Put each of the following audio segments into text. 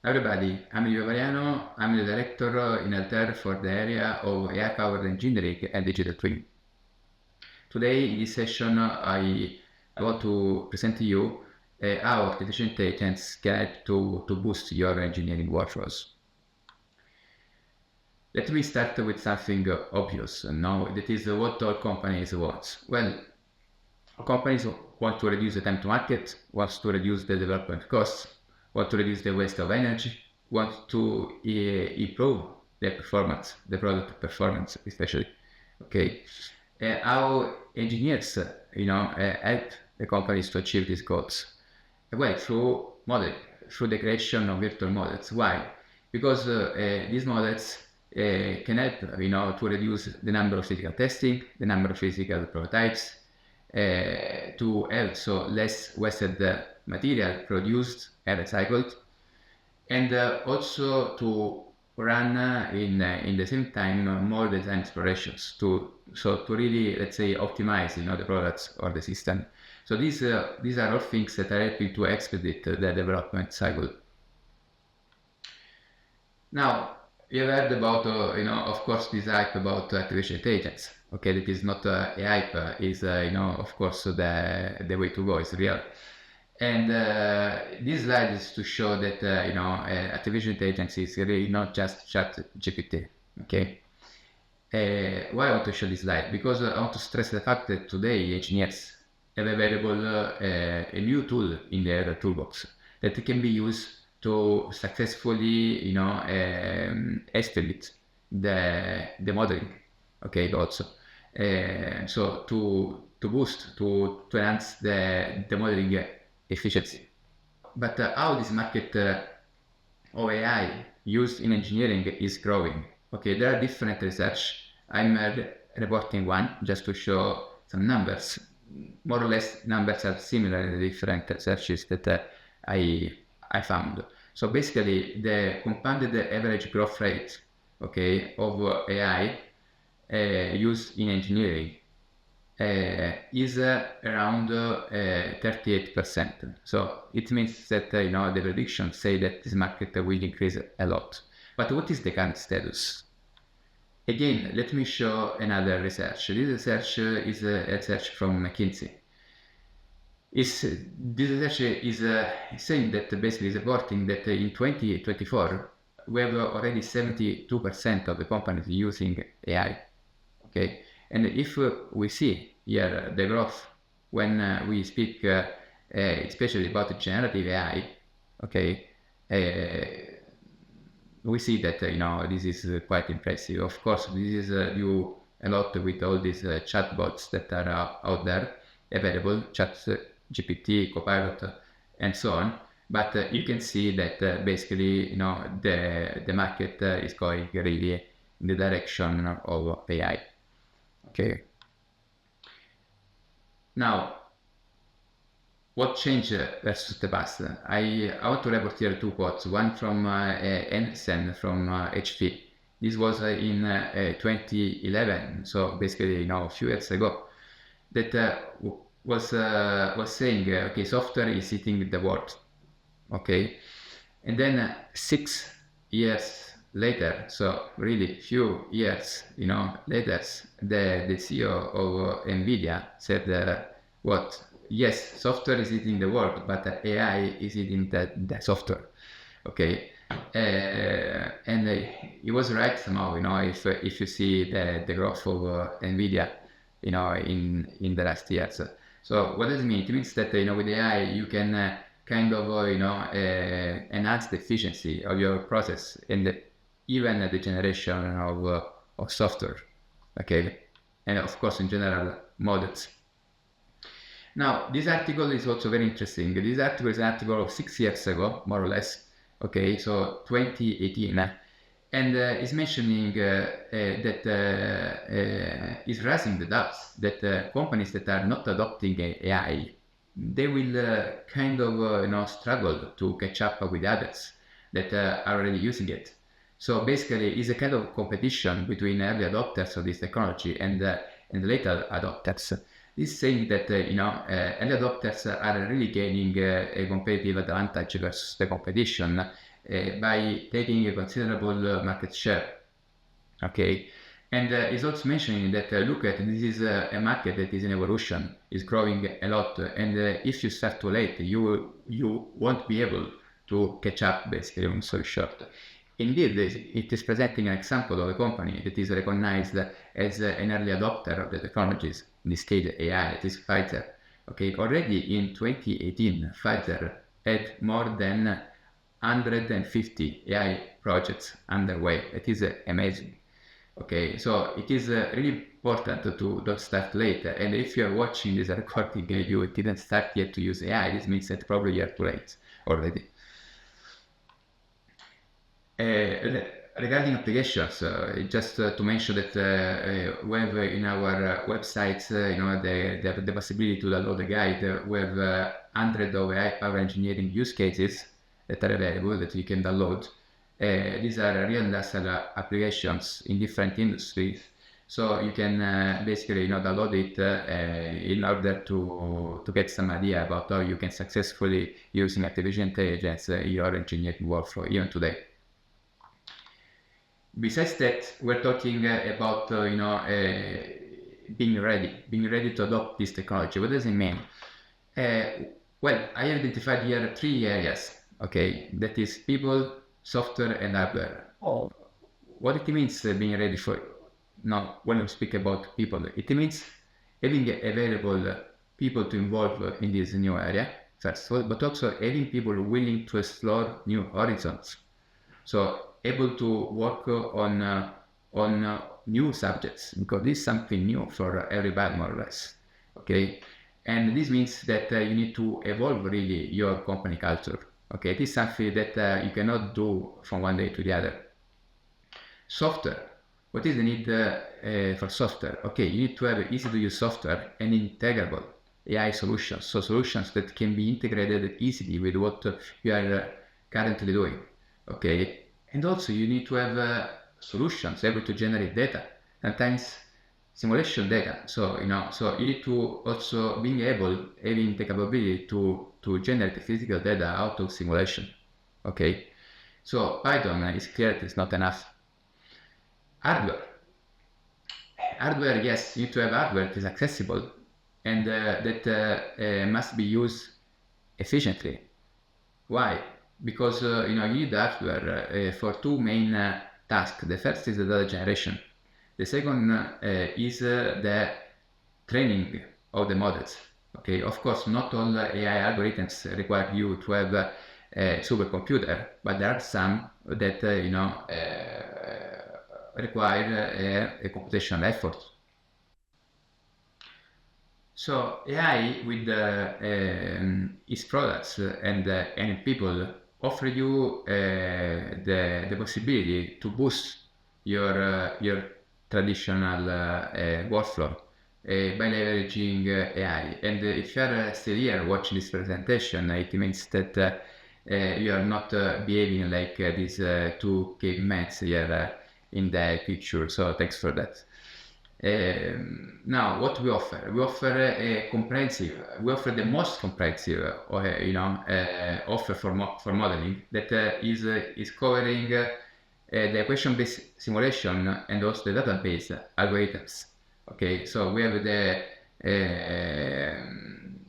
Everybody, I'm Livio Mariano. I'm the director in Altair for the area of AI-powered engineering and digital twin. Today, in this session, I want to present to you how artificial intelligence can help to boost your engineering workflows. Let me start with something obvious now, that is what all companies want. Well, companies want to reduce the time to market, want to reduce the development costs, want to reduce the waste of energy, want to improve the performance, the product performance especially. Okay, how engineers, help the companies to achieve these goals? Well, through modeling, through the creation of virtual models. Why? Because these models can help, to reduce the number of physical testing, the number of physical prototypes, to have so less wasted material produced and recycled, and also to run in the same time more design explorations to really, let's say, optimize the products or the system. So these are all things that are helping to expedite the development cycle. Now, you've heard about, of course, this hype about artificial intelligence. Okay, that is not a hype, is, of course, the way to go, is real. And this slide is to show that, artificial intelligence is really not just ChatGPT, okay? Why I want to show this slide? Because I want to stress the fact that today engineers have available a new tool in their toolbox that can be used to successfully, estimate the modeling, okay, also. So to boost, to enhance the modeling efficiency. But how this market of AI used in engineering is growing? Okay, there are different research. I'm reporting one just to show some numbers. More or less, numbers are similar in the different researches that I found. So basically, the compounded average growth rate, okay, of AI used in engineering is around 38%. So it means that the predictions say that this market will increase a lot. But what is the current status? Again, let me show another research. This research is a research from McKinsey. This research is saying that basically is reporting that in 2024 we have already 72% of the companies using AI. Okay, and if we see here the growth when we speak especially about generative AI, okay, we see that this is quite impressive. Of course, this is due a lot with all these chatbots that are out there available, ChatGPT, Copilot, and so on. But you can see that basically the market is going really in the direction of AI. Okay. Now, what changed versus the past? I want to report here two quotes. One from Anderson from HP. This was in 2011, so basically a few years ago. That was saying, okay, software is eating the world. Okay, and then 6 years later, so really few years, later, the CEO of NVIDIA said what? Yes, software is eating the world, but AI is eating the software. Okay, and he was right somehow. If you see the growth of NVIDIA, in the last years. So what does it mean? It means that with AI you can kind of enhance the efficiency of your process and even the generation of software, okay, and of course in general models. Now this article is also very interesting. This article is an article of 6 years ago, more or less, okay, so 2018, and is mentioning that is raising the doubts that companies that are not adopting AI, they will kind of struggle to catch up with others that are already using it. So basically, it's a kind of competition between early adopters of this technology and later adopters. This is saying that early adopters are really gaining a competitive advantage versus the competition, by taking a considerable market share. Okay, and it's also mentioning that look at this is a market that is in evolution, is growing a lot, and if you start too late, you won't be able to catch up. Basically, long story short. Indeed, it is presenting an example of a company that is recognized as an early adopter of the technologies, in this case AI, that is Pfizer. Okay, already in 2018, Pfizer had more than 150 AI projects underway. It is amazing. Okay, so it is really important to don't start late. And if you are watching this recording and you didn't start yet to use AI, this means that probably you are too late already. Regarding applications, just to mention that we have in our websites, the possibility to download a guide. We have hundreds of AI power engineering use cases that are available that you can download. These are real industrial applications in different industries, so you can basically download it in order to get some idea about how you can successfully use artificial intelligence in your engineering workflow even today. Besides that, we're talking about being ready to adopt this technology. What does it mean? Well, I identified here 3 areas. Okay, that is people, software, and hardware. Oh. What it means being ready for now? When we speak about people, it means having available people to involve in this new area first of all, but also having people willing to explore new horizons. So able to work on new subjects, because this is something new for everybody more or less. Okay, and this means that you need to evolve really your company culture. Okay, it is something that you cannot do from one day to the other. Software. What is the need for software? Okay, you need to have easy to use software and integrable AI solutions. So solutions that can be integrated easily with what you are currently doing. Okay, and also you need to have solutions able to generate data, sometimes simulation data. So so you need to also being able, having the capability to generate physical data out of simulation. Okay, so Python is clear it is not enough. Hardware, yes, you need to have hardware that is accessible and that must be used efficiently. Why? Because you need hardware for 2 main tasks. The first is the data generation. The second is the training of the models. Okay, of course, not all AI algorithms require you to have a supercomputer, but there are some that require a computational effort. So AI with its products and people offer you the possibility to boost your traditional workflow by leveraging AI. And if you are still here watching this presentation, it means that you are not behaving like these 2 cavemen here in the picture. So thanks for that. Now, what we offer? We offer a comprehensive. We offer the most comprehensive, offer for modeling that is covering the equation-based simulation and also the database algorithms. Okay, so we have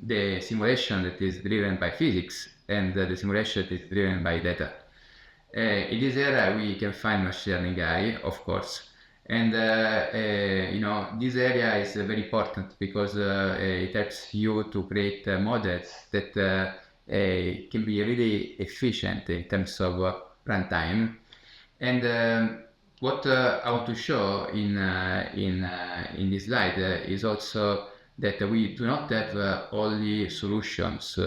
the simulation that is driven by physics and the simulation that is driven by data. In this area, we can find machine learning AI, of course. And this area is very important because it helps you to create models that can be really efficient in terms of runtime. And what I want to show in this slide is also that we do not have only solutions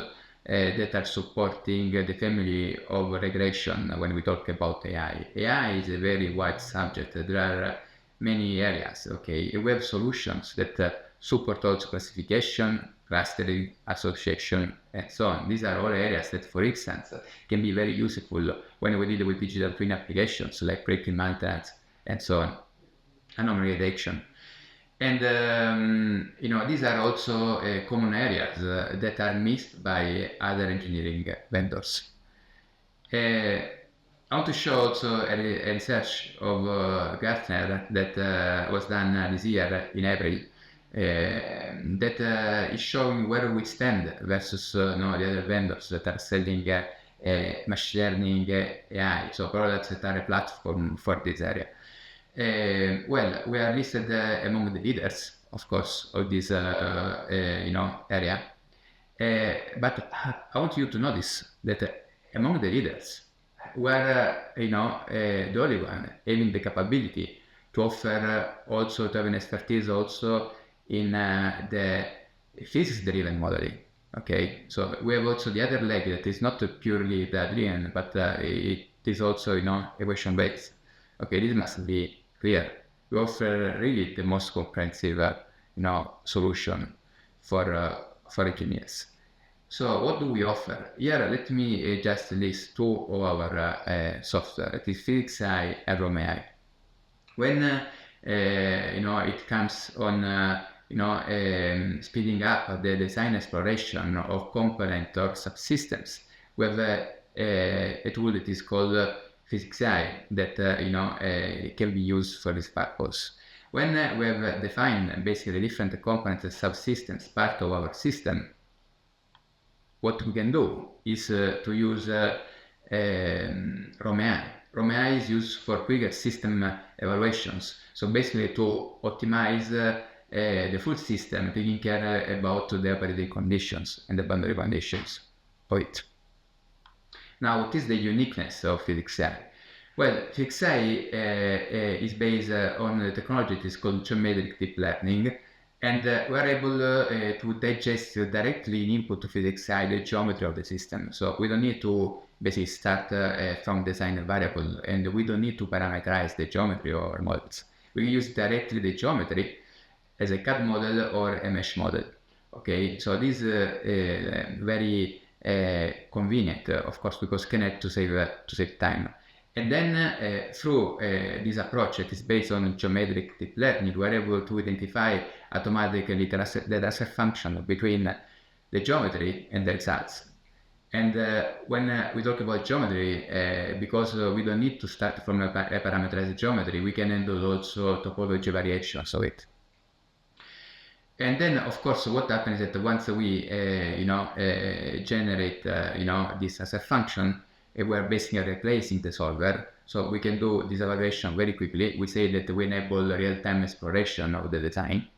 that are supporting the family of regression when we talk about AI. AI is a very wide subject. There are many areas. Okay, we have solutions that support also classification, clustering, association, and so on. These are all areas that, for instance, can be very useful when we deal with digital twin applications like predictive maintenance and so on, anomaly detection. And these are also common areas that are missed by other engineering vendors. I want to show also a research of Gartner that was done this year in April that is showing where we stand versus no, the other vendors that are selling machine learning AI, so products that are a platform for this area. Well, we are listed among the leaders, of course, of this area. But I want you to notice that among the leaders, we are the only one having the capability to offer also to have an expertise also in the physics-driven modeling. Okay, so we have also the other leg that is not purely data-driven, but it is also equation-based. Okay, this must be clear. We offer really the most comprehensive solution for engineers. So what do we offer? Here, let me just list two of our software. It is PhysicsEye and RomAI. When it comes on speeding up the design exploration of component or subsystems, we have a tool that is called PhysicsEye that can be used for this purpose. When we have defined basically different components and subsystems part of our system, what we can do is to use RomAI. RomAI is used for quicker system evaluations. So basically to optimize the full system, taking care about the operating conditions and the boundary conditions of it. Now, what is the uniqueness of PhysicsEye? Well, PhysicsEye is based on the technology that is called geometric deep learning, and we are able to digest directly in input to PhysicsEye the geometry of the system. So we don't need to basically start from design variable, and we don't need to parameterize the geometry of our models. We can use directly the geometry as a CAD model or a mesh model. Okay, so this is very convenient, of course, because connect to save time. And then through this approach that is based on geometric deep learning, we are able to identify automatically the transfer function between the geometry and the results. And when we talk about geometry, because we don't need to start from a parameterized geometry, we can handle also topology variations of it. And then, of course, what happens is that once we generate this transfer function, we're basically replacing the solver, so we can do this evaluation very quickly. We say that we enable real-time exploration of the design.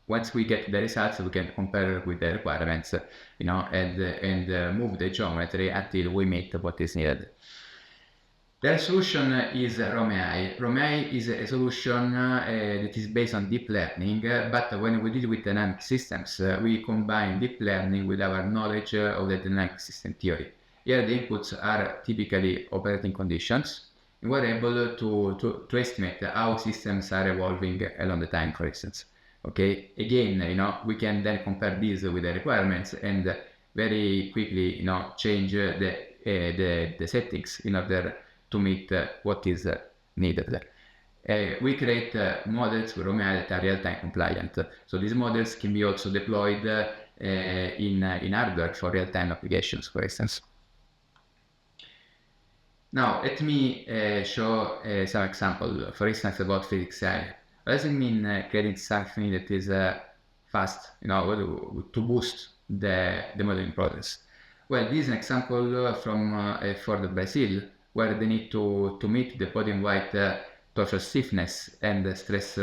Once we get the results, we can compare with the requirements, and move the geometry until we meet what is needed. The solution is RomAI. RomAI is a solution that is based on deep learning, but when we deal with dynamic systems, we combine deep learning with our knowledge of the dynamic system theory. Here the inputs are typically operating conditions, and we're able to estimate how systems are evolving along the time, for instance. Okay, again, we can then compare these with the requirements and very quickly, change the settings in order to meet what is needed. We create models with RomAI that are real-time compliant. So these models can be also deployed in hardware for real-time applications, for instance. Now, let me show some example, for instance, about PhysicsEye. What does it mean creating something that is fast, to boost the modeling process? Well, this is an example from Ford Brazil, where they need to meet the body in white torsion stiffness and stress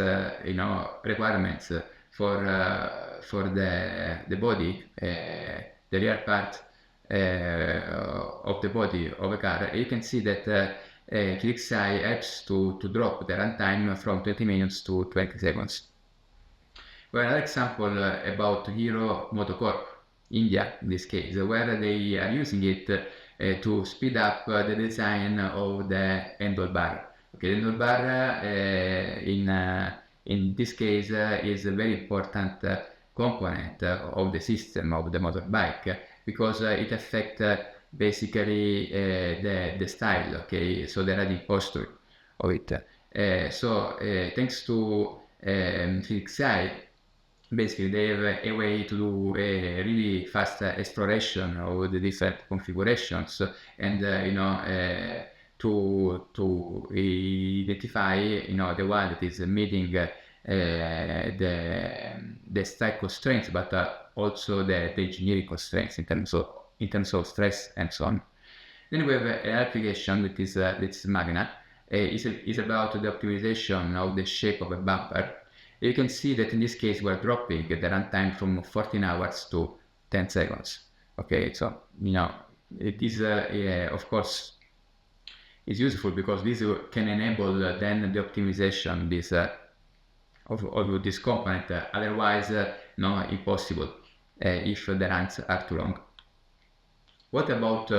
requirements for the body, the rear part of the body of a car. You can see that PhysicsEye helps to drop the runtime from 20 minutes to 20 seconds. Well, another example about Hero Motocorp, India in this case, where they are using it to speed up the design of the handlebar. Okay, the handlebar in this case is a very important component of the system of the motorbike, because it affects basically the style, okay, so the riding posture of it. So thanks to PhysicsEye, basically they have a way to do a really fast exploration of the different configurations and to identify, the one that is meeting the stack constraints, but also the engineering constraints in terms of stress and so on. Then we have an application that is Magna. Is about the optimization of the shape of a bumper. You can see that in this case we're dropping the runtime from 14 hours to 10 seconds. Okay, so it is of course is useful because this can enable then the optimization of this component. Otherwise, impossible if the runs are too long. What about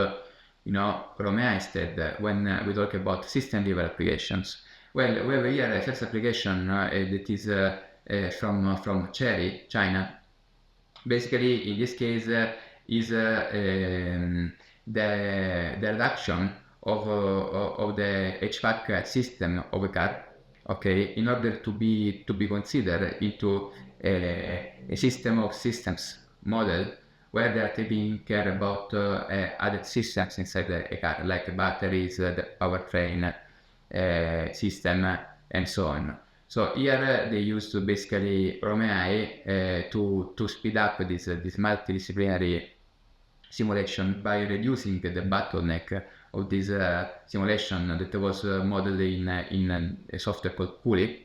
Romea instead when we talk about system level applications? Well, we have here a first application that is from Cherry, China. Basically, in this case, is the reduction of the HVAC system of a car, okay, in order to be considered into a system of systems model where they are taking care about other systems inside a car, like batteries, the powertrain system, and so on. So here they used basically Romea to speed up this multidisciplinary simulation by reducing the bottleneck of this simulation that was modeled in a software called Puli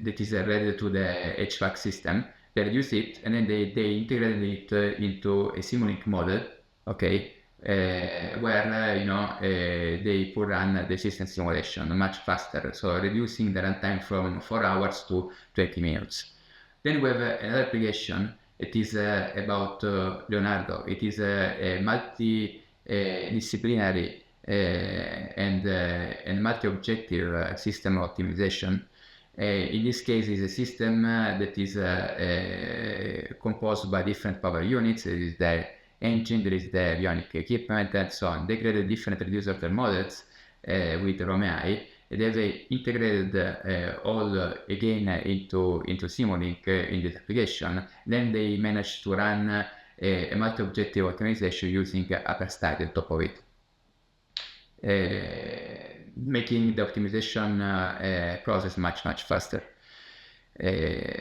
that is related to the HVAC system. They reduced it and then they integrated it into a Simulink model, okay, where they could run the system simulation much faster, so reducing the runtime from 4 hours to 20 minutes. Then we have another application. It is about Leonardo. It is a multidisciplinary and multi-objective system optimization. In this case, it's a system that is composed by different power units. There is the engine, there is the avionic equipment, and so on. They created different reducer models with Romea. They have integrated all again into Simulink in this application. Then they managed to run a multi-objective optimization using upper stack on top of it, making the optimization process much faster,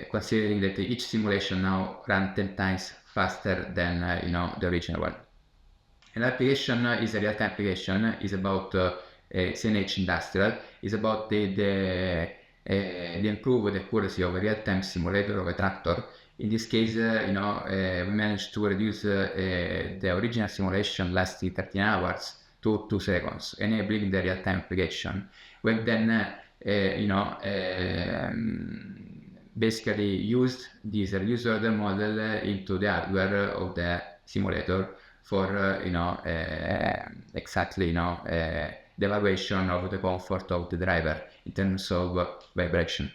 considering that each simulation now runs 10 times faster than the original one. An application is a real-time application. Is about CNH Industrial. Is about the improve the accuracy of a real-time simulator of a tractor. In this case, we managed to reduce the original simulation lasting 13 hours to 2 seconds, enabling the real-time application. We then, basically used this reducer model into the hardware of the simulator for, exactly, the evaluation of the comfort of the driver in terms of vibration.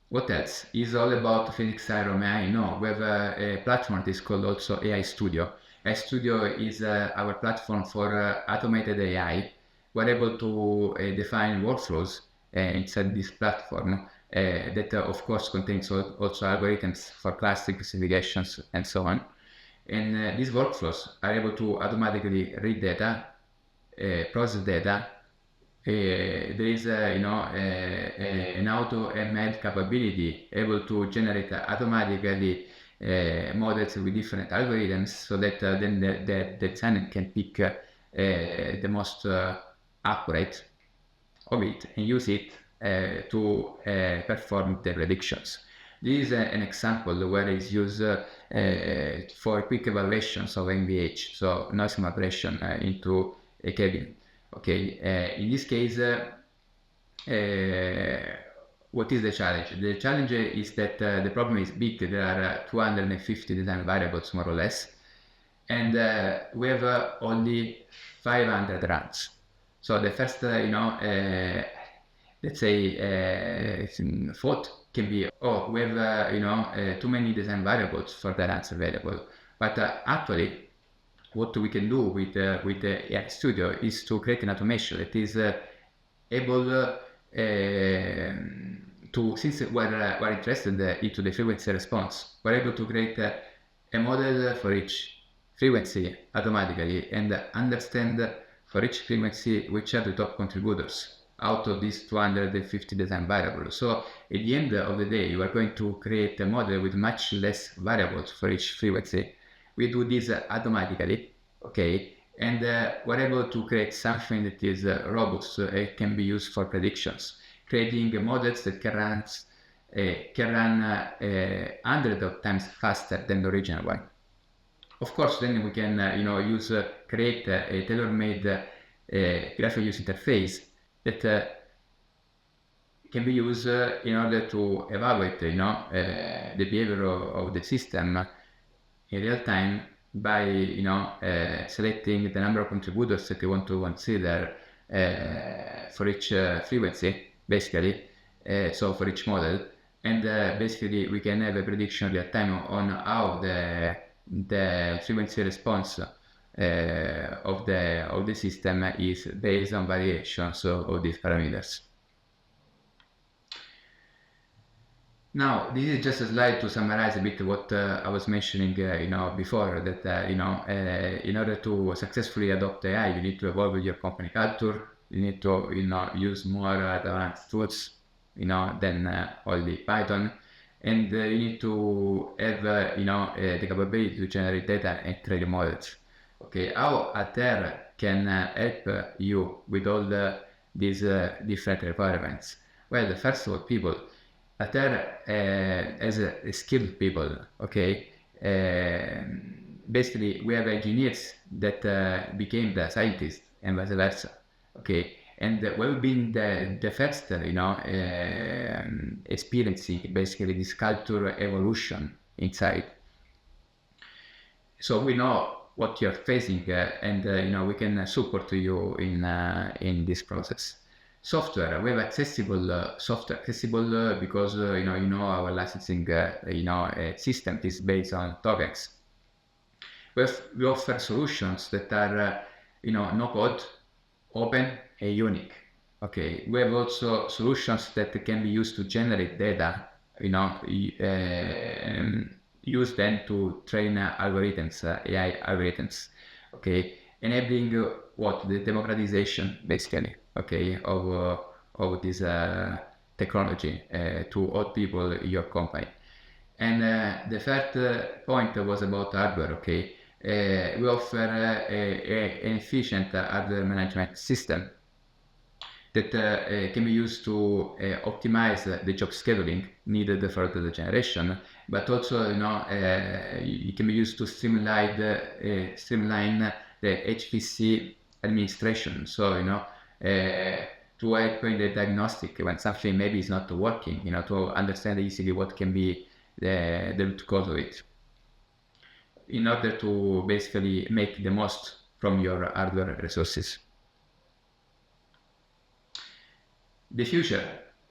What else? Is all about physics Romea? No, we have a platform that is called also AI Studio. AI Studio is our platform for automated AI. We're able to define workflows inside this platform that of course contains also algorithms for class classifications and so on. And these workflows are able to automatically read data, process data. There is an auto ML capability able to generate automatically models with different algorithms, so that then the designer can pick the most accurate of it and use it to perform the predictions. This is an example where it's used for quick evaluations of NVH, so noise migration into a cabin. Okay, in this case, what is the challenge? The challenge is that the problem is big. There are 250 design variables, more or less, and we have only 500 runs. So the first, let's say, thought can be, oh, we have, too many design variables for the runs available. But actually, what we can do with the AI Studio is to create an automation that is able to, since we're interested into the frequency response, we're able to create a model for each frequency automatically and understand for each frequency which are the top contributors out of these 250 design variables. So at the end of the day, you are going to create a model with much less variables for each frequency. We do this automatically, okay, and we're able to create something that is robust. It can be used for predictions, creating models that can run hundreds of times faster than the original one. Of course, then we can create a tailor-made graphical user interface that can be used in order to evaluate the behavior of the system in real time by selecting the number of contributors that you want to consider for each frequency, basically, so for each model, and basically we can have a prediction real time on how the frequency response of the system is based on variations of these parameters. Now, this is just a slide to summarize a bit what I was mentioning, before, that in order to successfully adopt AI, you need to evolve with your company culture. You need to use more advanced tools, than only Python, and you need to have the capability to generate data and train models. Okay, how Altair can help you with all these different requirements? Well, first of all, people. Altair as a skilled people, okay? Basically, we have engineers that became the scientists and vice versa, okay? And we've been the first, experiencing basically this culture evolution inside. So we know what you're facing, and we can support you in this process. Software, we have accessible software, accessible because our licensing system is based on tokens. We offer solutions that are no code, open and unique. Okay, we have also solutions that can be used to generate data, use them to train algorithms, AI algorithms. Okay, enabling the democratization, basically, okay, of this technology to all people in your company. And the third point was about hardware. Okay, we offer an efficient hardware management system that can be used to optimize the job scheduling needed for the generation, but also it can be used to streamline the HPC administration. So to help in the diagnostic when something maybe is not working, to understand easily what can be the root cause of it, in order to basically make the most from your hardware resources. The future,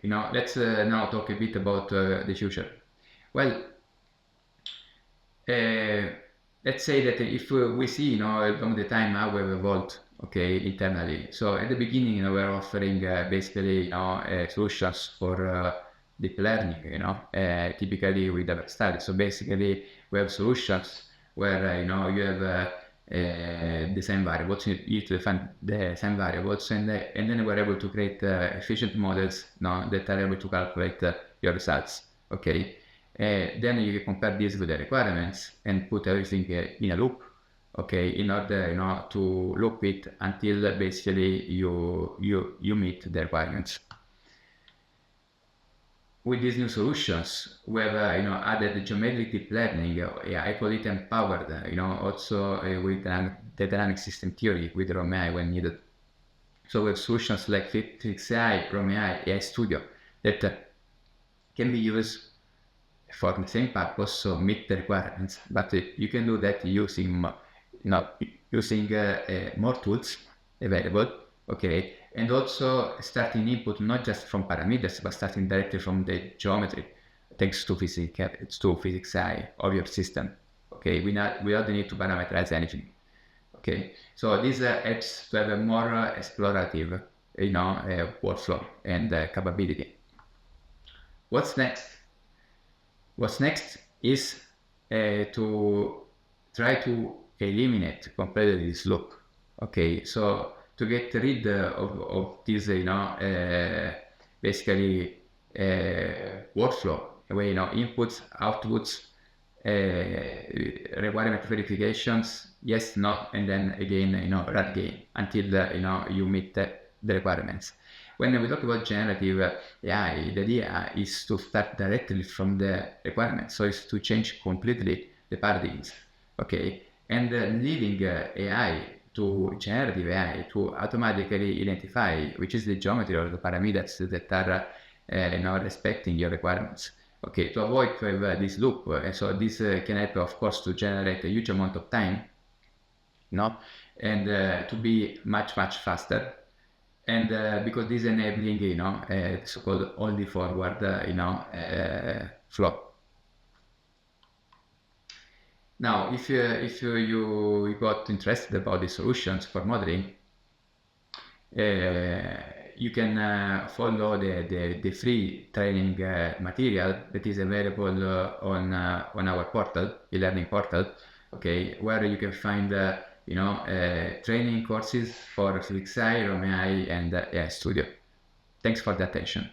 let's now talk a bit about the future. Well, let's say that if we see, along the time how we've evolved, okay, internally. So at the beginning, we're offering basically, solutions for deep learning, typically with our study. So basically, we have solutions where you have the same variables. You need to define the same variables, and then we're able to create efficient models that are able to calculate your results. Okay. Then you compare this with the requirements and put everything in a loop, okay, in order to loop it until basically you meet the requirements. With these new solutions, we have added geometric deep learning. I call it empowered. Also with the dynamic system theory with ROMEI when needed. So we have solutions like FixAI, ROMEI, AI Studio that can be used for the same purpose, so meet the requirements, but you can do that using more tools available, okay, and also starting input not just from parameters, but starting directly from the geometry, thanks to FixAI of your system. Okay, we don't need to parameterize anything. Okay, so this helps to have a more explorative, workflow and capability. What's next? What's next is to try to eliminate completely this loop. Okay, so to get rid of this, basically workflow, where inputs, outputs, requirement verifications, yes, no, and then again, run again until you meet the requirements. When we talk about generative AI, the idea is to start directly from the requirements, so it's to change completely the paradigms, okay, and leaving AI to generative AI to automatically identify which is the geometry or the parameters that are respecting your requirements. Okay, to avoid to have this loop, and so this can help, of course, to generate a huge amount of time, and to be much faster, and because this enabling, so-called only forward, flow. Now, if you got interested about the solutions for modeling, you can follow the free training material that is available on our portal, e-learning portal, okay, where you can find training courses for PhysicsAI, RomAI, and AI Studio. Thanks for the attention.